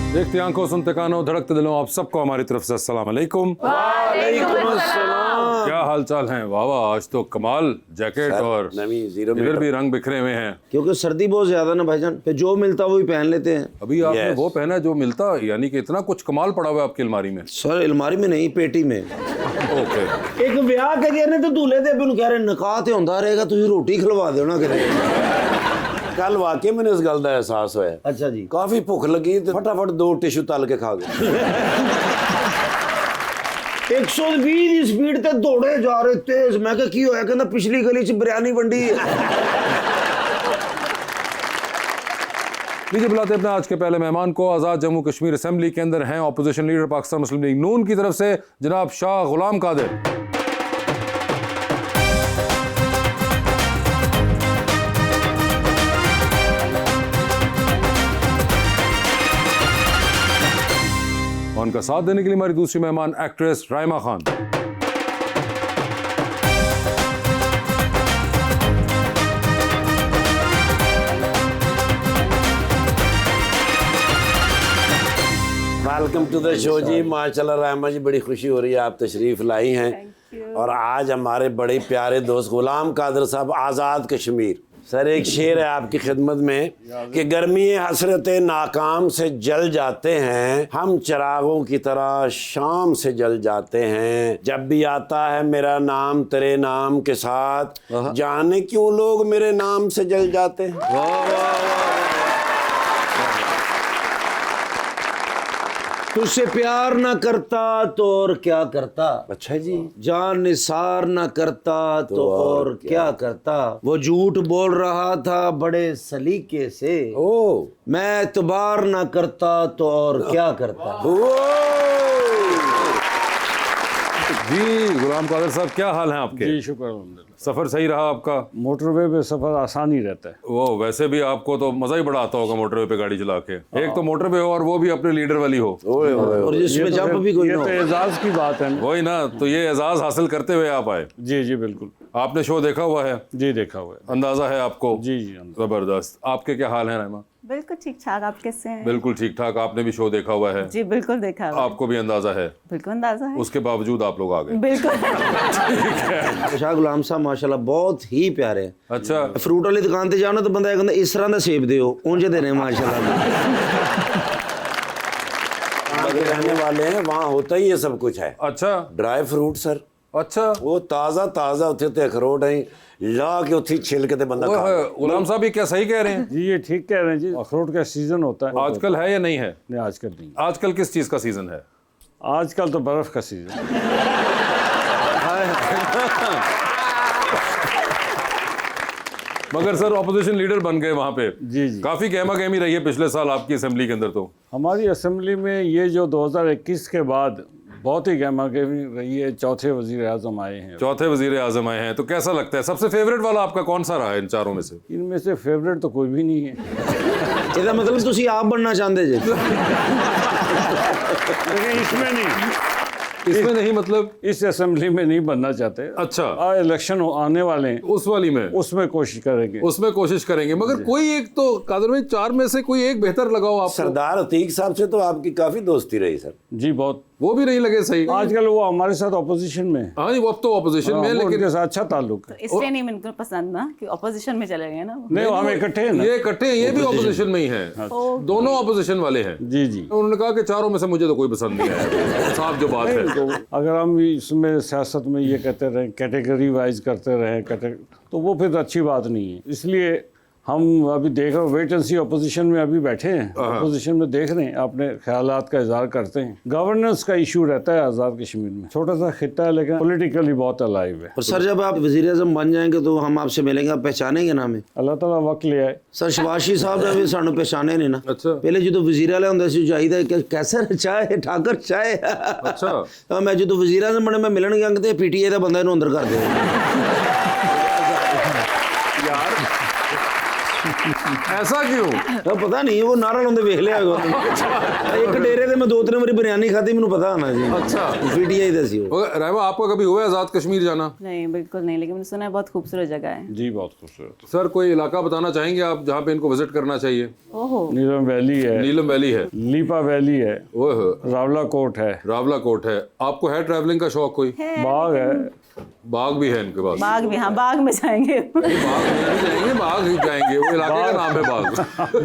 देखते आंखों, सुनते कानों, धड़कते दिलों, आप सबको हमारी तरफ से अस्सलाम वालेकुम। वालेकुम अस्सलाम। क्या हाल चाल है? वाह वाह, आज तो कमाल जैकेट और नवी जीरो इधर भी रंग बिखरे हुए हैं। क्योंकि सर्दी बहुत ज्यादा ना भाईजान, फिर जो मिलता वही पहन लेते हैं। अभी आपने Yes. वो पहना है जो मिलता, यानी कि इतना कुछ कमाल पड़ा हुआ है आपकी अलमारी में। सर अलमारी में नहीं, पेटी में। ओके, एक ब्याह करिए ने तो दूल्हे दे कह रहे निकाह ते होंदा रहेगा, तुम रोटी खिलवा दो ना करे। कल वाकई मैंने इस गल का एहसास होया। अच्छा जी। काफी भुख लगी तो फटाफट 2 टिश्यू तल के खा गए। 120 की स्पीड ते दौड़े जा रहे तेज। मैं कहा की होया? कहंदा पिछली गली च बिरयानी वंडी है। लीजिए बुलाते हैं अपने आज के पहले मेहमान को। आज़ाद जम्मू कश्मीर असेंबली के अंदर हैं ऑपोजिशन लीडर पाकिस्तान मुस्लिम लीग नून की तरफ से जनाब शाह गुलाम कादिर। और उनका साथ देने के लिए हमारी दूसरी मेहमान actress Raima Khan. Welcome to the show ji. माशाल्लाह रहमा जी, बड़ी खुशी हो रही है आप तशरीफ लाई हैं। और आज हमारे बड़े प्यारे दोस्त गुलाम कादिर साहब, आज़ाद कश्मीर। सर एक शेर है आपकी खिदमत में कि गर्मी हसरत नाकाम से जल जाते हैं, हम चिरागों की तरह शाम से जल जाते हैं। जब भी आता है मेरा नाम तेरे नाम के साथ, जाने क्यों लोग मेरे नाम से जल जाते हैं। तुझसे प्यार ना करता तो और क्या करता। अच्छा जी। जान निसार ना करता तो और क्या करता। वो झूठ बोल रहा था बड़े सलीके से, ओ मैं एतबार ना करता तो और क्या करता। जी गुलाम कादिर साहब, क्या हाल है आपके? जी शुक्र अल्हम्दुलिल्लाह। सफर सही रहा आपका? मोटरवे पे सफर आसान ही रहता है। वो वैसे भी आपको तो मजा ही बड़ा आता होगा मोटरवे पे गाड़ी चला के। एक तो मोटरवे हो और वो भी अपने लीडर वाली हो। और जिसमें जंप भी कोई ये ना तो हो। एजाज की बात है ना। वही ना, तो ये एजाज हासिल करते हुए आप आए। जी जी बिल्कुल। आपने शो देखा हुआ है, जी देखा हुआ है। अंदाजा है आपको? जी जी अंदर। जबरदस्त। आपके क्या हाल है रहमा? बिल्कुल ठीक ठाक। आप कैसे हैं? बिल्कुल ठीक ठाक। आपने भी शो देखा हुआ है? जी बिल्कुल देखा हुआ है। आपको भी अंदाजा है? बिल्कुल अंदाजा है। उसके बावजूद आप लोग आ गए। बिल्कुल। शाह गुलाम साहब माशाल्लाह बहुत ही प्यारे हैं। अच्छा, फ्रूट वाली दुकान ते जाओ ना तो बंदा कहता इस तरह का सेब दियो, उंज देने माशाल्लाह। वहाँ के रहने वाले हैं, वहाँ होता ही ये सब कुछ है। अच्छा ड्राई फ्रूट सर, अच्छा। वो ताज़ा ताज़ा उत्थे ते अखरोट हैं, ला के उत्थे छिल के ते बंदा खा ओए, गुलाम साहब ये क्या सही कह रहे हैं? जी ये ठीक कह रहे हैं जी। अखरोट का सीजन होता है। आजकल है या नहीं है? नहीं आजकल नहीं। आजकल किस चीज का सीजन है? आजकल तो बर्फ का सीजन। मगर सर ऑपोजिशन लीडर बन गए वहाँ पे। जी जी। काफी गहमा गहमी रही है पिछले साल आपकी असेंबली के अंदर। तो हमारी असेंबली में ये जो 2021 के बाद बहुत ही गहमा गहमी रही है। चौथे वजीर आजम आए हैं। चौथे वजीर आजम आए हैं, तो कैसा लगता है? सबसे फेवरेट वाला आपका कौन सा रहा है इन चारों में से? इनमें से फेवरेट तो कोई भी नहीं है। ਇਹਦਾ मतलब ਤੁਸੀਂ आप बनना चाहते जे। लेकिन इसमें नहीं, इसमें नहीं मतलब? इस असेंबली में नहीं बनना चाहते। अच्छा, इलेक्शन आने वाले हैं, उस वाली में उसमें कोशिश करेंगे। उसमें कोशिश करेंगे। मगर कोई एक तो कादिर भाई, चार में से कोई एक बेहतर लगाओ आप। सरदार अतीक साहब से तो आपकी काफ़ी दोस्ती रही सर। जी बहुत। वो भी नहीं लगे सही। आजकल वो हमारे साथ ऑपोजिशन में है। हाँ जी, वो अब तो ऑपोजिशन में है, हमको लेकिन उनके साथ अच्छा ताल्लुक है। इसलिए नहीं मेरे को पसंद ना कि ऑपोजिशन में चले गए ना। नहीं वो हम इकट्ठे हैं ना। ये इकट्ठे हैं, ये भी ऑपोजिशन में ही है। दोनों ऑपोजिशन वाले हैं। जी जी। उन्होंने कहा कि चारों में से मुझे तो कोई पसंद नहीं आया। साफ जो बात है। तो अगर हम इसमें सियासत में ये कहते रहे कैटेगरी वाइज करते रहे तो वो फिर अच्छी बात नहीं है। इसलिए हम अभी देख रहे वेट एंड सी ऑपोजिशन में अभी बैठे हैं। ऑपोजिशन में देख रहे हैं, अपने ख्यालात का इजहार करते हैं। गवर्नेंस का इशू रहता है आज़ाद कश्मीर में। छोटा सा खिता है लेकिन पॉलिटिकली बहुत अलाइव है। और सर जब आप वजीर आजम बन जाएंगे तो हम आपसे मिलेंगे, आप पहचानेंगे ना हमें? अल्लाह ताला वक्त ले आए। सर शबाशी साहब ने भी सानू पहचाने नहीं ना। अच्छा। पहले जो वजीर वाले होंगे सी चाहिए कि कैसर चाय ठाकर चाय। अच्छा। मैं जो वजीर आजम बने मैं मिलन गया तो पीटीए का बंदा इन्हों अंदर कर दे। ऐसा क्यों? तो पता नहीं वो नारा लाਉਂਦੇ ਵੇਖ ਲਿਆ एक डेरे ਤੇ मैं 2-3 ਵਾਰੀ बिरयानी खाती मैंने पता होना जी। अच्छा। पीटीआई दसी हो। रहमा, आपका कभी हुआ है आज़ाद कश्मीर जाना? नहीं बिल्कुल नहीं, लेकिन मैंने सुना है बहुत खूबसूरत जगह है। जी बहुत खूबसूरत। सर, कोई इलाका बताना चाहेंगे आप जहाँ पे इनको विजिट करना चाहिए? ओहो, नीलम वैली है, नीलम वैली है, लीपा वैली है, ओह, रावला कोट है, रावला कोट है। आपको है ट्रैवलिंग का शौक कोई? बाग है। बाग भी है इनके पास? बाग भी, हाँ बाग में जाएंगे। बाग में नहीं जाएंगे, बाग ही जाएंगे, वो इलाके का नाम है बाग।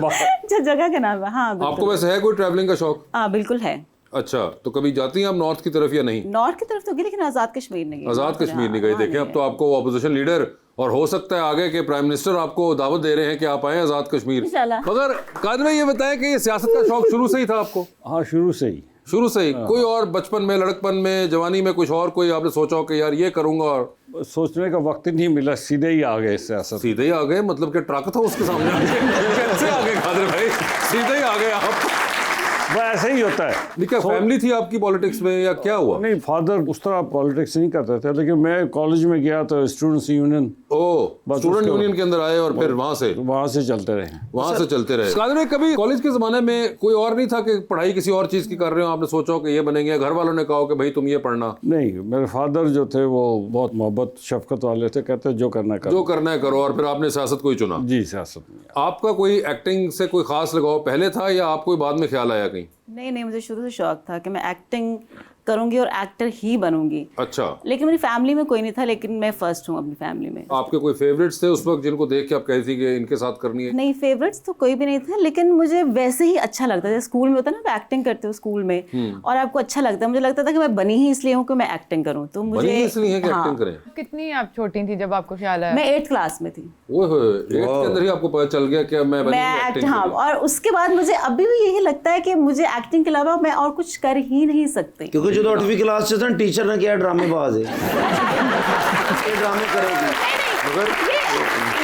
अच्छा, जगह का नाम है, हाँ आपको बिल्कुल। वैसे है कोई ट्रैवलिंग का शौक? हाँ बिल्कुल है। अच्छा, तो कभी जाती हैं आप नॉर्थ की तरफ या नहीं? नॉर्थ की तरफ तो गई, लेकिन आज़ाद कश्मीर नहीं गई। आज़ाद कश्मीर नहीं गए। देखें, अब तो आपको ऑपोजिशन लीडर और हो सकता है आगे के प्राइम मिनिस्टर आपको दावत दे रहे हैं कि आप आए आज़ाद कश्मीर। इंशाल्लाह। मगर कादिर भाई, ये बताएं कि ये सियासत का शौक शुरू से ही था आपको? हाँ शुरू से ही। शुरू से ही? कोई और बचपन में, लड़कपन में, जवानी में कुछ और कोई आपने सोचा हो कि यार ये करूंगा? और सोचने का वक्त ही नहीं मिला, सीधे ही आ गए सियासत। सीधे ही आ गए? मतलब कि ट्रक था उसके सामने कैसे आ गए कादिर भाई? सीधे ही आ गए आप? वो ऐसे ही होता है। नहीं, क्या फैमिली थी आपकी पॉलिटिक्स में या क्या हुआ? नहीं, फादर उस तरह पॉलिटिक्स नहीं करते थे, लेकिन मैं कॉलेज में गया तो स्टूडेंट्स यूनियन, ओह, बस स्टूडेंट उसके यूनियन के अंदर आए और फिर वहां से चलते रहे। वहां से चलते रहे। कादिर भाई, कभी कॉलेज के जमाने में कोई और नहीं था कि पढ़ाई किसी और चीज की कर रहे हो, आपने सोचा हो कि ये बनेंगे, घर वालों ने कहा हो कि भाई तुम ये पढ़ना? नहीं, मेरे फादर जो थे वो बहुत मोहब्बत शफकत वाले थे, कहते जो करना करो। जो करना है करो, और फिर आपने सियासत को ही चुना? जी, सियासत में। आपका कोई एक्टिंग से कोई खास लगाव पहले था या आपको बाद में ख्याल आया कहीं? नहीं नहीं, मुझे शुरू से शौक था कि मैं एक्टिंग करूंगी और एक्टर ही बनूंगी। अच्छा। लेकिन मेरी फैमिली में कोई नहीं था, लेकिन मैं फर्स्ट हूँ अपनी फैमिली में। आपके कोई फेवरेट्स थे उस वक्त जिनको देख के आप कहती थी कि इनके साथ करनी है? नहीं, फेवरेट्स तो कोई भी नहीं था, लेकिन मुझे वैसे ही अच्छा लगता था। स्कूल में होता है ना, आप एक्टिंग करते हो स्कूल में और आपको अच्छा लगता है। मुझे लगता था कि मैं बनी ही इसलिए हूँ कि मैं एक्टिंग करूँ, तो मुझे बनी इसलिए है कि हाँ। एक्टिंग करें? कितनी आप छोटी थी जब आपको ख्याल आया? मैं 8th क्लास में थी। वो 8th के अंदर ही आपको पता चल गया कि मैं बनी मैं एक्टिंग हाँ, और उसके बाद मुझे अभी भी यही लगता है कि मुझे एक्टिंग के अलावा मैं और कुछ कर ही नहीं सकती। क्योंकि जो 8वीं क्लास से टीचर ने किया ड्रामेबाज है, ये ड्रामे करेगी।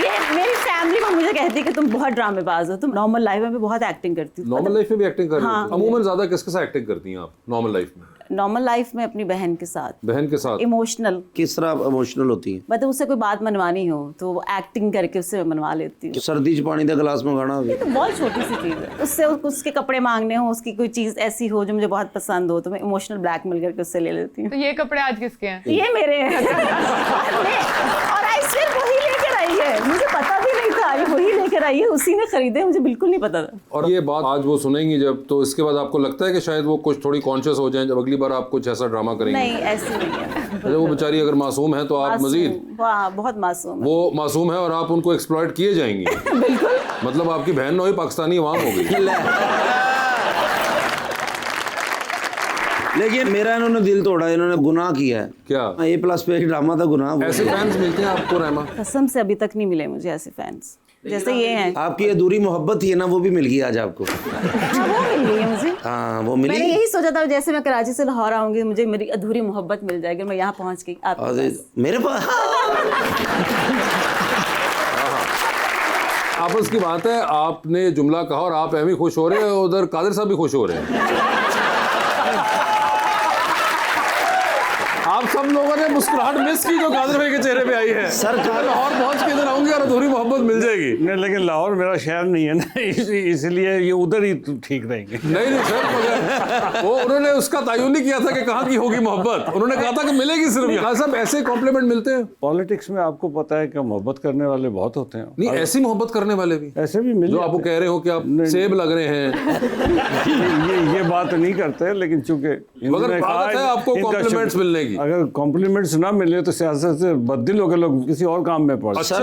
ये मेरी फैमिली में मुझे कहती है कि तुम बहुत ड्रामेबाज हो, तुम नॉर्मल लाइफ में भी बहुत एक्टिंग करती हो। नॉर्मल लाइफ में भी एक्टिंग कर रही हाँ। हो? अमूमन ज्यादा किसके साथ एक्टिंग करती हैं आप नॉर्मल लाइफ में? नॉर्मल लाइफ में अपनी बहन के साथ। बहन के साथ? इमोशनल, किस तरह इमोशनल होती है? मतलब उससे कोई बात मनवानी हो तो वो एक्टिंग करके उससे मनवा लेती हूँ। सर्दी च पानी का गिलास मंगाना हो, तो बहुत छोटी सी चीज़ है, उससे उसके कपड़े मांगने हो, उसकी कोई चीज़ ऐसी हो जो मुझे बहुत पसंद हो, तो मैं इमोशनल ब्लैकमेल करके उससे ले लेती हूँ। तो ये कपड़े आज किसके हैं? ये मेरे हैं और आई सिर्फ वही लेकर आई है, मुझे पता भी नहीं था, ये वही लेकर आई है, उसी ने खरीदे, मुझे बिल्कुल नहीं पता था। और ये बात आज वो सुनेंगी जब, तो इसके बाद आपको लगता है कि शायद वो कुछ थोड़ी कॉन्शियस हो जाएं जब अगली बार आप कुछ ऐसा ड्रामा करेंगे? नहीं, ऐसी नहीं है। अच्छा, वो बेचारी अगर मासूम है तो आप मजीद? मासूम, वाह, बहुत मासूम है। वो मासूम है और आप उनको एक्सप्लॉइट किए जाएंगी? बिल्कुल। मतलब आपकी बहन ना हुई पाकिस्तानी अवाम हो गई। लेकिन मेरा इन्होंने दिल तोड़ा, इन्होंने गुनाह किया है। क्या? A+ पे एक ड्रामा था, गुनाह। ऐसे फैंस मिलते हैं आपको रहमा? कसम से अभी तक नहीं मिले मुझे ऐसे फैंस जैसे ये हैं। आपकी अधूरी मोहब्बत थी ना, वो भी मिल गई आज आपको। हाँ, वो मिल गई है मुझे। हाँ, वो मैंने मिली। यही सोचा था जैसे मैं कराची से लाहौर आऊंगी, मुझे मेरी अधूरी मोहब्बत मिल जाएगी, मैं यहाँ पहुंच गई आपके अरे, पास। मेरे पास आपस की बात है, आपने जुमला कहा और आप एम ही खुश हो रहे हैं, उधर कादिर साहब भी खुश हो रहे हैं। आप सब लोगों ने मुस्कुराहट मिस की जो कादिर भाई के चेहरे पे आई है। सर, लाहौर पहुंच के इधर आऊंगी और अधूरी मोहब्बत मिल जाएगी। नहीं, लेकिन लाहौर मेरा शहर नहीं है ना, इसलिए ये उधर ही ठीक रहेंगे। नहीं सर, मगर वो उन्होंने उसका तयन नहीं किया था कि कहाँ की होगी मोहब्बत, उन्होंने कहा था कि मिलेगी सिर्फ यहाँ। साहब, ऐसे कॉम्प्लीमेंट मिलते हैं? पॉलिटिक्स में आपको पता है कि मोहब्बत करने वाले बहुत होते हैं। नहीं, ऐसी मोहब्बत करने वाले भी ऐसे भी मिल जो आपको कह रहे हो कि आप सेब लग रहे हैं। ये बात नहीं करते, लेकिन चूंकि मगर आदत है आपको कॉम्प्लीमेंट्स मिलने की। अगर कॉम्प्लीमेंट्स ना मिले तो सियासत से बददिल होकर लोग किसी और काम में पड़। अच्छा,